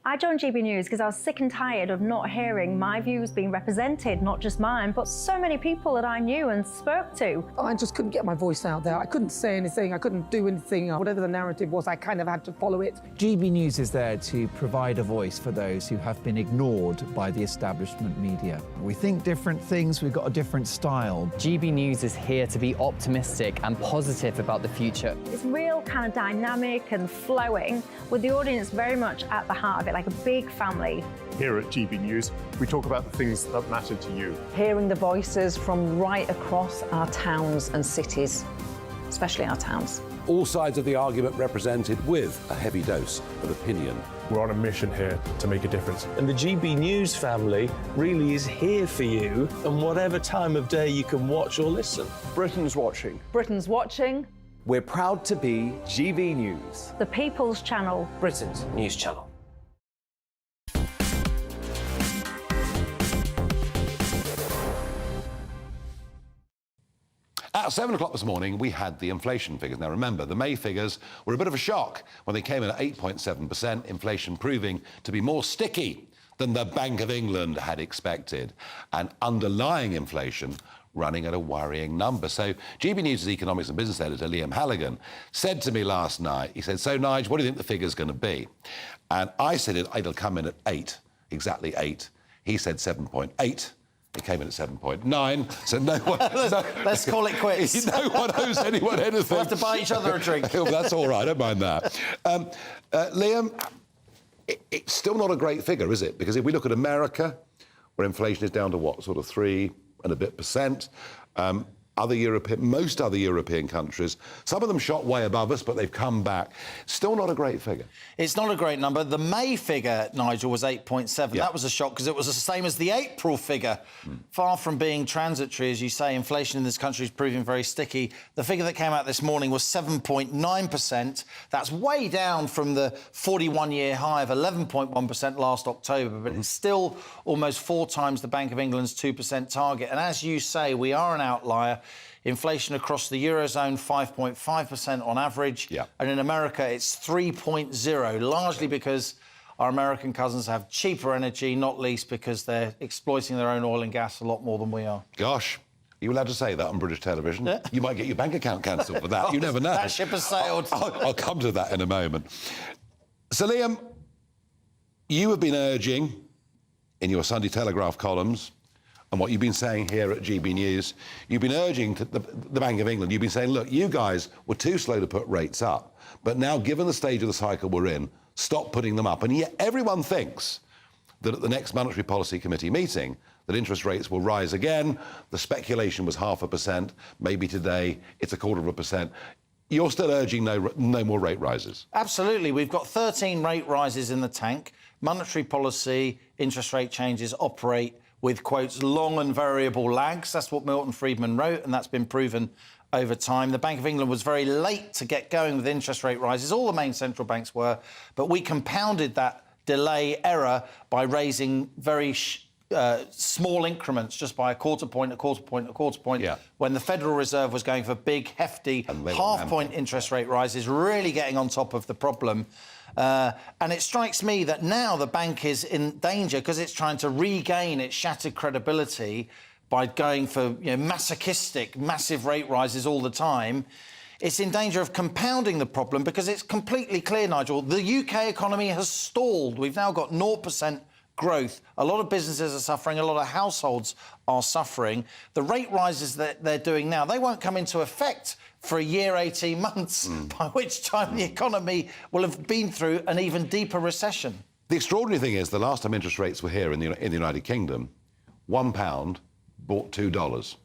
I joined GB News because I was sick and tired of not hearing my views being represented, not just mine, but so many people that I knew and spoke to. I just couldn't get my voice out there. I couldn't say anything. I couldn't do anything. Whatever the narrative was, I kind of had to follow it. GB News is there to provide a voice for those who have been ignored by the establishment media. We think different things, we've got a different style. GB News is here to be optimistic and positive about the future. It's real kind of dynamic and flowing, with the audience very much at the heart of it, like a big family. Here at GB News, we talk about the things that matter to you. Hearing the voices from right across our towns and cities, especially our towns. All sides of the argument represented with a heavy dose of opinion. We're on a mission here to make a difference. And the GB News family really is here for you, and whatever time of day you can watch or listen. Britain's watching. Britain's watching. We're proud to be GB News, the People's Channel, Britain's news channel. At 7 o'clock this morning, we had the inflation figures. Now, remember, the May figures were a bit of a shock when they came in at 8.7%, inflation proving to be more sticky than the Bank of England had expected, and underlying inflation running at a worrying number. So GB News' economics and business editor, Liam Halligan, said to me last night, he said, so, Nigel, what do you think the figure's going to be? And I said it'll come in at 8, exactly 8. He said 7.8. It came in at 7.9, so no one... Let's call it quits. No one owes anyone anything. We'll have to buy each other a drink. That's all right, I don't mind that. Liam, it's still not a great figure, is it? Because if we look at America, where inflation is down to what, sort of 3% and a bit, most other European countries, some of them shot way above us, but they've come back. Still not a great figure. It's not a great number. The May figure, Nigel, was 8.7. Yeah. That was a shock because it was the same as the April figure. Far from being transitory, as you say, inflation in this country is proving very sticky. The figure that came out this morning was 7.9%. That's way down from the 41-year high of 11.1% last October, but it's still almost 4 times the Bank of England's 2% target. And as you say, we are an outlier. Inflation across the Eurozone, 5.5% on average. Yeah. And in America, it's 3.0, largely because our American cousins have cheaper energy, not least because they're exploiting their own oil and gas a lot more than we are. Gosh, are you allowed to say that on British television? Yeah. You might get your bank account cancelled for that. You never know. That ship has sailed. I'll come to that in a moment. So, Liam, you have been urging in your Sunday Telegraph columns and what you've been saying here at GB News, you've been urging to the Bank of England, you've been saying, look, you guys were too slow to put rates up, but now, given the stage of the cycle we're in, stop putting them up. And yet everyone thinks that at the next Monetary Policy Committee meeting, that interest rates will rise again. The speculation was 0.5%. Maybe today it's 0.25%. You're still urging no more rate rises? Absolutely. We've got 13 rate rises in the tank. Monetary policy, interest rate changes operate with, quotes, long and variable lags. That's what Milton Friedman wrote, and that's been proven over time. The Bank of England was very late to get going with interest rate rises. All the main central banks were, but we compounded that delay error by raising very small increments, just by a quarter point, when the Federal Reserve was going for big, hefty, half-point interest rate rises, really getting on top of the problem. And it strikes me that now the bank is in danger because it's trying to regain its shattered credibility by going for masochistic, massive rate rises all the time. It's in danger of compounding the problem because it's completely clear, Nigel, the UK economy has stalled. We've now got 0% growth. A lot of businesses are suffering, a lot of households are suffering. The rate rises that they're doing now, they won't come into effect for a year, 18 months, by which time the economy will have been through an even deeper recession. The extraordinary thing is, the last time interest rates were here in the United Kingdom, £1 bought $2.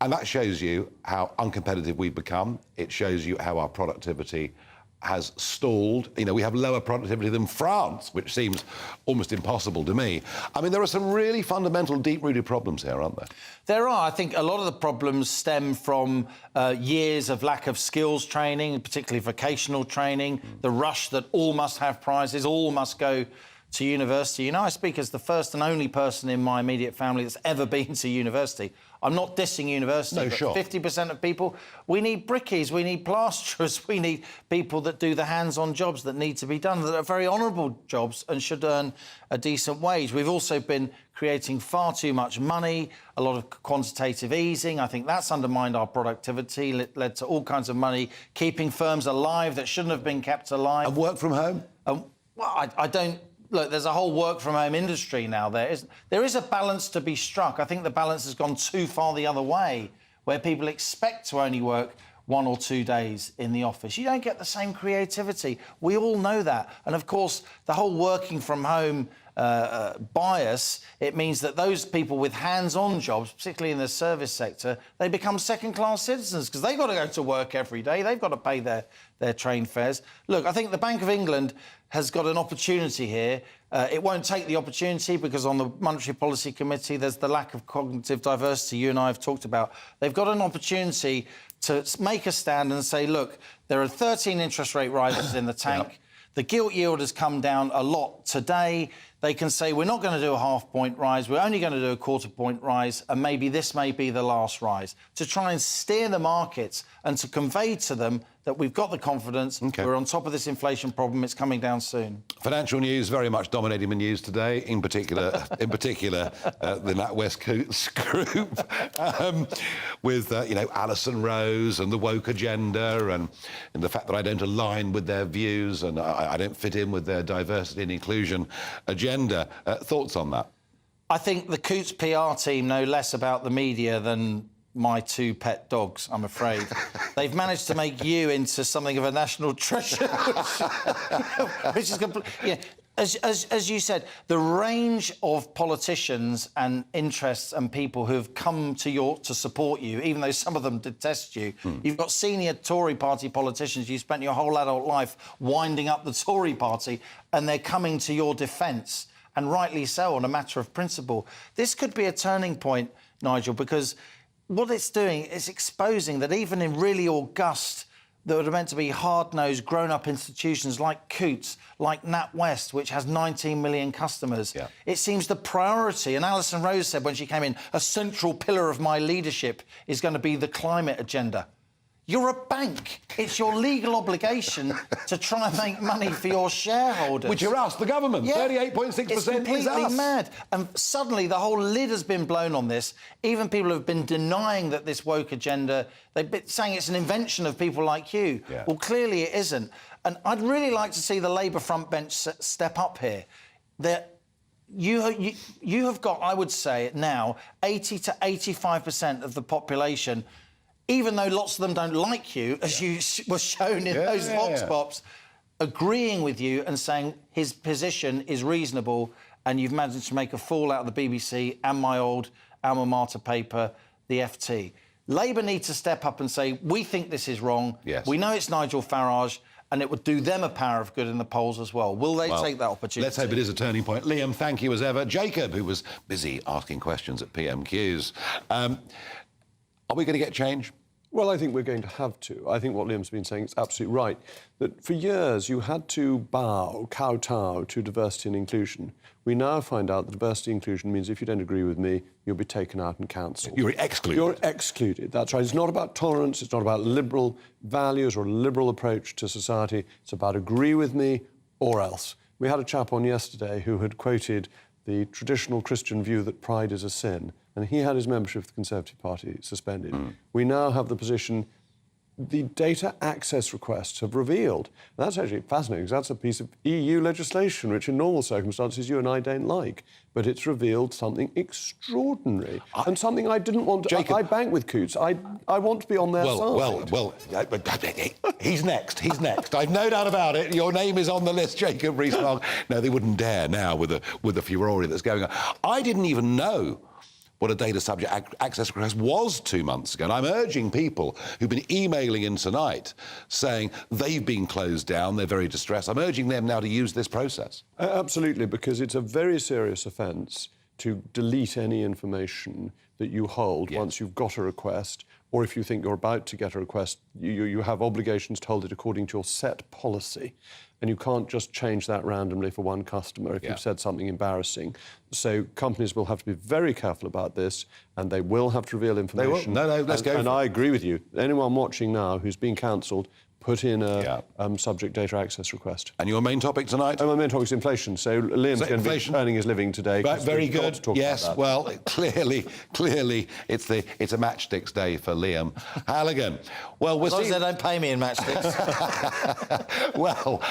And that shows you how uncompetitive we've become. It shows you how our productivity has stalled. We have lower productivity than France, which seems almost impossible to me. I mean, there are some really fundamental, deep-rooted problems here, aren't there? There are. I think a lot of the problems stem from years of lack of skills training, particularly vocational training, the rush that all must have prizes, all must go to university. I speak as the first and only person in my immediate family that's ever been to university. I'm not dissing university, no, but sure. 50% of people, we need brickies, we need plasterers, we need people that do the hands-on jobs that need to be done, that are very honourable jobs and should earn a decent wage. We've also been creating far too much money, a lot of quantitative easing. I think that's undermined our productivity, led to all kinds of money, keeping firms alive that shouldn't have been kept alive. And work from home? Well, I don't... Look, there's a whole work-from-home industry now. There is a balance to be struck. I think the balance has gone too far the other way, where people expect to only work 1 or 2 days in the office. You don't get the same creativity. We all know that. And, of course, the whole working-from-home bias, it means that those people with hands-on jobs, particularly in the service sector, they become second-class citizens because they've got to go to work every day. They've got to pay their train fares. Look, I think the Bank of England has got an opportunity here. It won't take the opportunity because on the Monetary Policy Committee there's the lack of cognitive diversity you and I have talked about. They've got an opportunity to make a stand and say, look, there are 13 interest rate rises in the tank. Yep. The gilt yield has come down a lot today. They can say, we're not going to do a half-point rise, we're only going to do a quarter-point rise, and maybe this may be the last rise, to try and steer the markets and to convey to them that we've got the confidence, we're on top of this inflation problem, it's coming down soon. Financial news very much dominating the news today, in particular, the NatWest Coutts group, with Alison Rose and the woke agenda, and the fact that I don't align with their views and I don't fit in with their diversity and inclusion agenda. Thoughts on that? I think the Coutts PR team know less about the media than my 2 pet dogs, I'm afraid. They've managed to make you into something of a national treasure, which is yeah. As you said, the range of politicians and interests and people who have come to support you, even though some of them detest you. You've got senior Tory party politicians. You spent your whole adult life winding up the Tory party, and they're coming to your defence, and rightly so, on a matter of principle. This could be a turning point, Nigel, because what it's doing is exposing that even in really august, that are meant to be hard-nosed, grown-up institutions like Coutts, like NatWest, which has 19 million customers, it seems the priority, and Alison Rose said when she came in, a central pillar of my leadership is going to be the climate agenda. You're a bank. It's your legal obligation to try and make money for your shareholders. Which are us, the government. 38.6% It's completely is us. mad. And suddenly the whole lid has been blown on this. Even people have been denying that this woke agenda, they've been saying it's an invention of people like you. Well, clearly it isn't. And I'd really like to see the Labour front bench step up here. You have got, I would say now, 80 to 85% of the population, even though lots of them don't like you, as you were shown in those vox pops, agreeing with you and saying his position is reasonable, and you've managed to make a fool out of the BBC and my old alma mater paper, the FT. Labour need to step up and say, we think this is wrong. We know it's Nigel Farage, and it would do them a power of good in the polls as well. Will they take that opportunity? Let's hope it is a turning point. Liam, thank you as ever. Jacob, who was busy asking questions at PMQs. Are we going to get change? Well, I think we're going to have to. I think what Liam's been saying is absolutely right, that for years you had to kowtow to diversity and inclusion. We now find out that diversity and inclusion means if you don't agree with me, you'll be taken out and cancelled. You're excluded. You're excluded, that's right. It's not about tolerance, it's not about liberal values or a liberal approach to society. It's about agree with me or else. We had a chap on yesterday who had quoted the traditional Christian view that pride is a sin, and he had his membership of the Conservative Party suspended. We now have the position the data access requests have revealed. And that's actually fascinating, because that's a piece of EU legislation, which in normal circumstances you and I don't like. But it's revealed something extraordinary, and something I didn't want to... Jacob, I bank with Coutts. I want to be on their side. Well, he's next. He's next. I've no doubt about it. Your name is on the list, Jacob Rees-Mogg. No, they wouldn't dare now with the furore that's going on. I didn't even know what a data subject access request was 2 months ago. And I'm urging people who've been emailing in tonight saying they've been closed down, they're very distressed. I'm urging them now to use this process. Absolutely, because it's a very serious offence to delete any information that you hold once you've got a request, or if you think you're about to get a request, you have obligations to hold it according to your set policy. And you can't just change that randomly for one customer if you've said something embarrassing. So companies will have to be very careful about this, and they will have to reveal information. They will. No, let's go. And I agree with you. Anyone watching now who's been cancelled, put in a subject data access request. And your main topic tonight? My main topic is inflation. So Liam's going to be earning his living today. Right, very good. Yes, well, clearly, it's a matchsticks day for Liam Halligan. Well, we'll as long as they don't pay me in matchsticks. Well,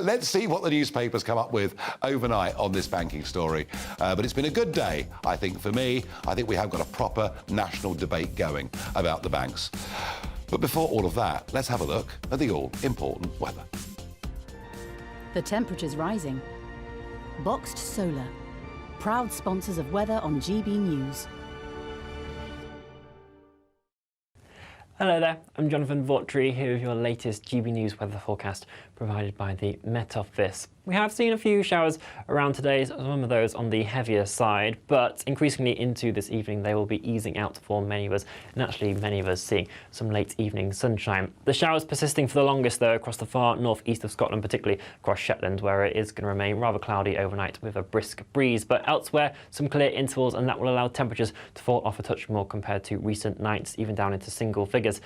let's see what the newspapers come up with overnight on this banking story. But it's been a good day, I think, for me. I think we have got a proper national debate going about the banks. But before all of that, let's have a look at the all-important weather. The temperature's rising. Boxed Solar, proud sponsors of weather on GB News. Hello there, I'm Jonathan Vautry here with your latest GB News weather forecast provided by the Met Office. We have seen a few showers around today, some of those on the heavier side, but increasingly into this evening they will be easing out for many of us, and actually many of us seeing some late evening sunshine. The showers persisting for the longest though across the far northeast of Scotland, particularly across Shetland, where it is going to remain rather cloudy overnight with a brisk breeze, but elsewhere some clear intervals, and that will allow temperatures to fall off a touch more compared to recent nights, even down into single figures.